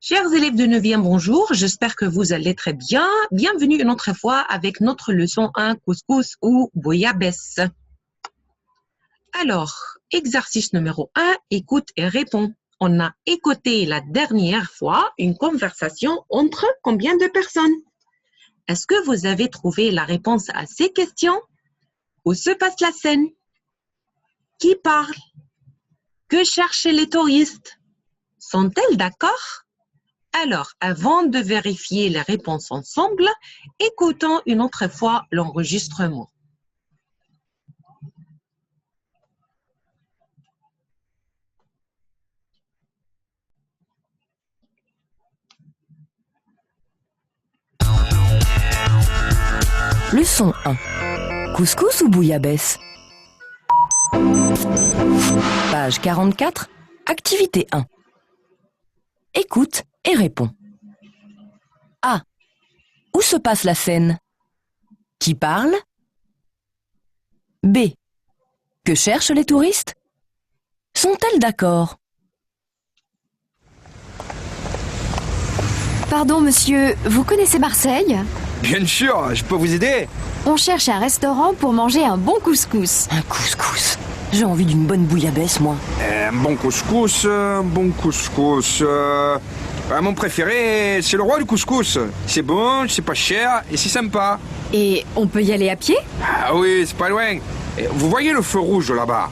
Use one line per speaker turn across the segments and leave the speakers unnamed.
Chers élèves de 9e, bonjour, j'espère que vous allez très bien. Bienvenue une autre fois avec notre leçon 1, couscous ou bouillabaisse. Alors, exercice numéro 1, écoute et réponds. On a écouté la dernière fois une conversation entre combien de personnes? Est-ce que vous avez trouvé la réponse à ces questions? Où se passe la scène? Qui parle? Que cherchent les touristes? Sont-elles d'accord? Alors, avant de vérifier les réponses ensemble, écoutons une autre fois l'enregistrement.
Leçon 1. Couscous ou bouillabaisse? Page 44, activité 1. Écoute et réponds. A. Où se passe la scène? Qui parle? B. Que cherchent les touristes? Sont-elles d'accord?
Pardon monsieur, vous connaissez Marseille?
Bien sûr, je peux vous aider.
On cherche un restaurant pour manger un bon couscous.
Un couscous. J'ai envie d'une bonne bouillabaisse, moi.
Un bon couscous, un bon couscous. Mon préféré, c'est le roi du couscous. C'est bon, c'est pas cher et c'est sympa.
Et on peut y aller à pied?
Ah oui, c'est pas loin. Vous voyez le feu rouge là-bas?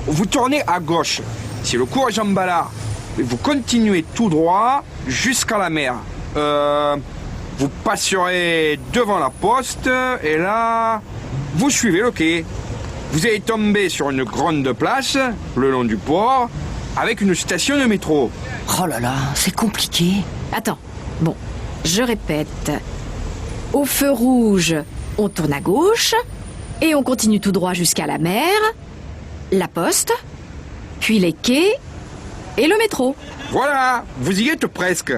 Vous tournez à gauche. C'est le cours Jean Ballard. Et vous continuez tout droit jusqu'à la mer. Vous passerez devant la poste et là, vous suivez le quai. Vous allez tomber sur une grande place, le long du port, avec une station de métro.
Oh là là, c'est compliqué.
Attends, bon, je répète. Au feu rouge, on tourne à gauche et on continue tout droit jusqu'à la mer, la poste, puis les quais et le métro.
Voilà, vous y êtes presque.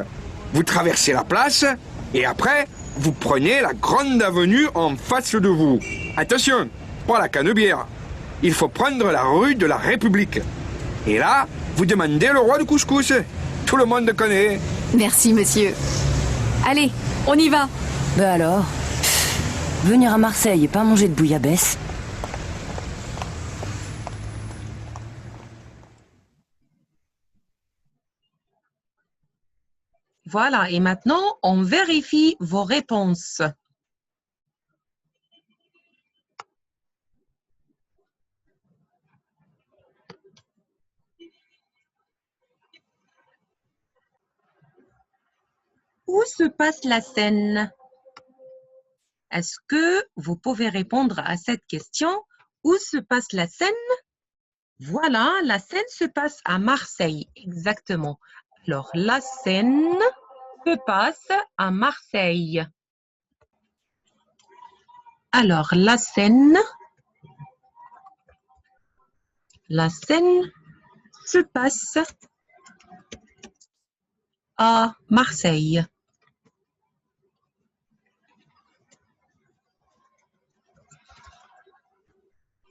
Vous traversez la place et après, vous prenez la grande avenue en face de vous. Attention, pas la Canebière. Il faut prendre la rue de la République. Et là, vous demandez le roi du couscous. Tout le monde connaît.
Merci monsieur. Allez, on y va.
Ben alors, venir à Marseille et pas manger de bouillabaisse?
Voilà, et maintenant, on vérifie vos réponses. Où se passe la scène? Est-ce que vous pouvez répondre à cette question? Où se passe la scène? Voilà, la scène se passe à Marseille, exactement. Alors, la scène se passe à Marseille. Alors, la scène se passe à Marseille.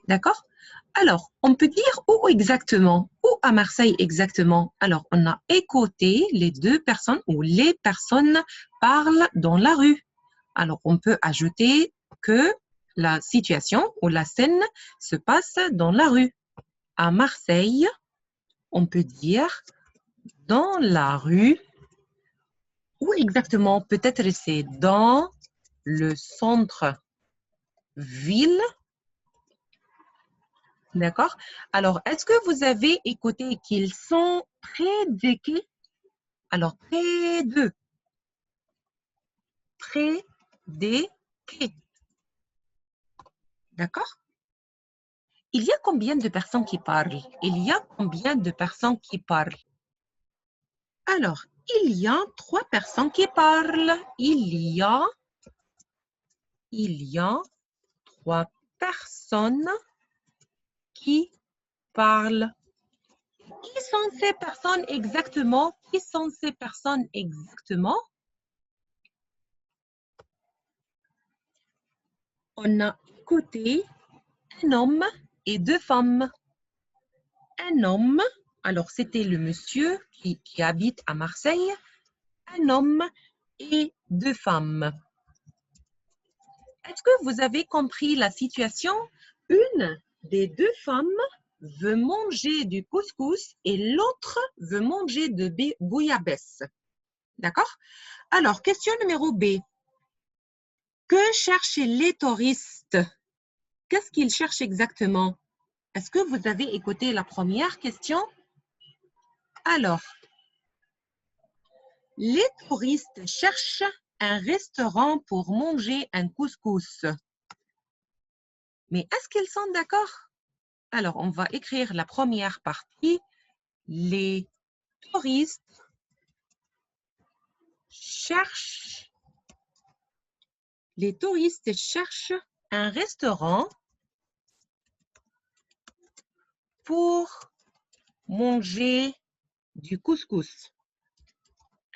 D'accord? Alors, on peut dire où exactement? Où à Marseille exactement? Alors, on a écouté les deux personnes ou les personnes parlent dans la rue. Alors, on peut ajouter que la situation ou la scène se passe dans la rue. À Marseille, on peut dire dans la rue. Où exactement? Peut-être c'est dans le centre-ville. D'accord? Alors, est-ce que vous avez écouté qu'ils sont près des quais? Alors, près des quais. D'accord? Il y a combien de personnes qui parlent? Il y a combien de personnes qui parlent? Alors, il y a 3 personnes qui parlent. Il y a 3 personnes qui parlent. Qui sont ces personnes exactement? Qui sont ces personnes exactement? On a écouté un homme et 2 femmes. Un homme Alors, c'était le monsieur qui habite à Marseille, un homme et deux femmes. Est-ce que vous avez compris la situation? Une des deux femmes veut manger du couscous et l'autre veut manger de bouillabaisse. D'accord? Alors, question numéro B. Que cherchent les touristes? Qu'est-ce qu'ils cherchent exactement? Est-ce que vous avez écouté la première question? Alors, les touristes cherchent un restaurant pour manger un couscous. Mais est-ce qu'ils sont d'accord? Alors, on va écrire la première partie. Les touristes cherchent un restaurant pour manger du couscous.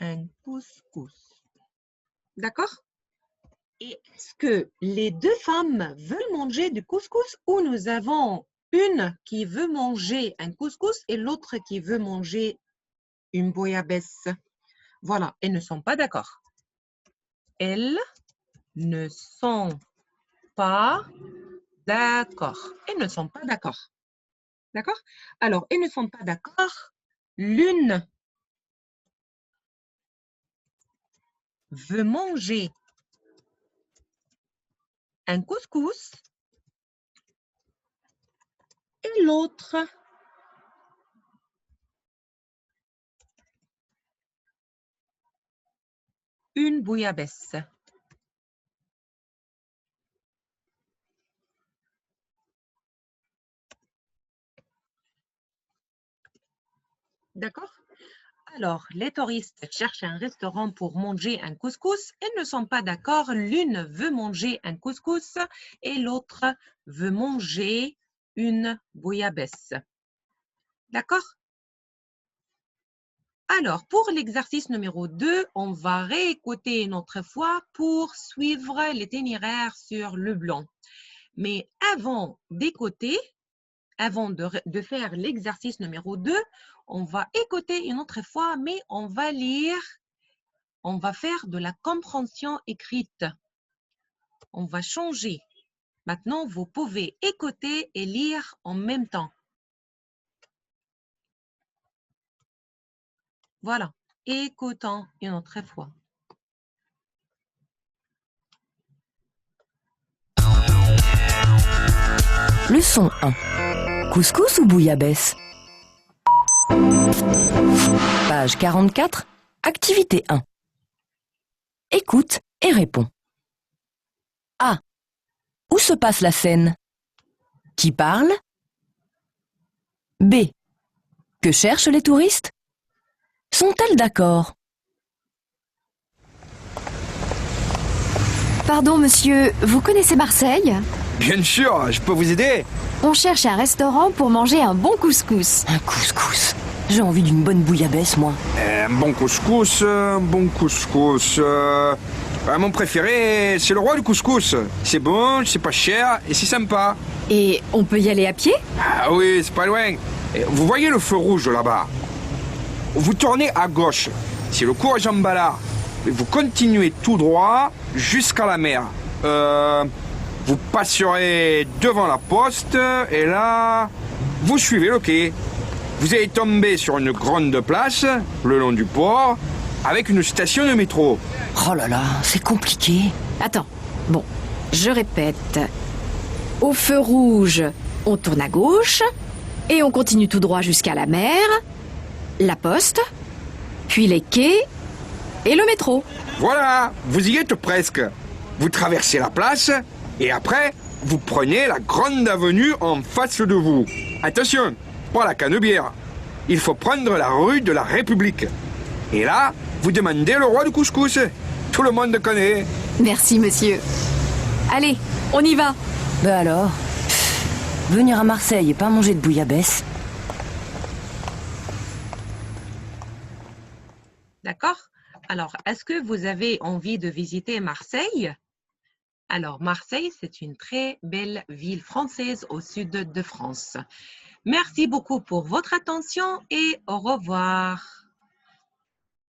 Un couscous. D'accord? Et est-ce que les deux femmes veulent manger du couscous ou nous avons une qui veut manger un couscous et l'autre qui veut manger une bouillabaisse? Voilà, elles ne sont pas d'accord. Elles ne sont pas d'accord. Elles ne sont pas d'accord. D'accord? Alors, elles ne sont pas d'accord. L'une veut manger un couscous et l'autre une bouillabaisse. D'accord? Alors, les touristes cherchent un restaurant pour manger un couscous. Elles ne sont pas d'accord. L'une veut manger un couscous et l'autre veut manger une bouillabaisse. D'accord? Alors, pour l'exercice numéro 2, on va réécouter une autre fois pour suivre l'itinéraire sur le blanc. Mais avant d'écouter, avant de faire l'exercice numéro 2, on va écouter une autre fois, mais on va lire, on va faire de la compréhension écrite. On va changer. Maintenant, vous pouvez écouter et lire en même temps. Voilà, écoutons une autre fois.
Leçon 1. Couscous ou bouillabaisse? Page 44, activité 1. Écoute et réponds. A. Où se passe la scène? Qui parle? B. Que cherchent les touristes? Sont-elles d'accord?
Pardon, monsieur, vous connaissez Marseille?
Bien sûr, je peux vous aider.
On cherche un restaurant pour manger un bon couscous.
Un couscous. J'ai envie d'une bonne bouillabaisse, moi.
Un bon couscous, mon préféré, c'est le roi du couscous. C'est bon, c'est pas cher et c'est sympa.
Et on peut y aller à pied?
Ah oui, c'est pas loin. Vous voyez le feu rouge là-bas? Vous tournez à gauche, c'est le cours Jean Ballard. Et vous continuez tout droit jusqu'à la mer. Vous passerez devant la poste et là, vous suivez le quai. Vous allez tomber sur une grande place, le long du port, avec une station de métro.
Oh là là, c'est compliqué.
Attends, bon, je répète. Au feu rouge, on tourne à gauche et on continue tout droit jusqu'à la mer, la poste, puis les quais et le métro.
Voilà, vous y êtes presque. Vous traversez la place et après, vous prenez la grande avenue en face de vous. Attention, pas la Canebière. Il faut prendre la rue de la République. Et là, vous demandez le roi du couscous. Tout le monde connaît.
Merci, monsieur. Allez, on y va.
Ben alors, venir à Marseille et pas manger de bouillabaisse.
D'accord? Alors, est-ce que vous avez envie de visiter Marseille? Alors, Marseille, c'est une très belle ville française au sud de France. Merci beaucoup pour votre attention et au revoir.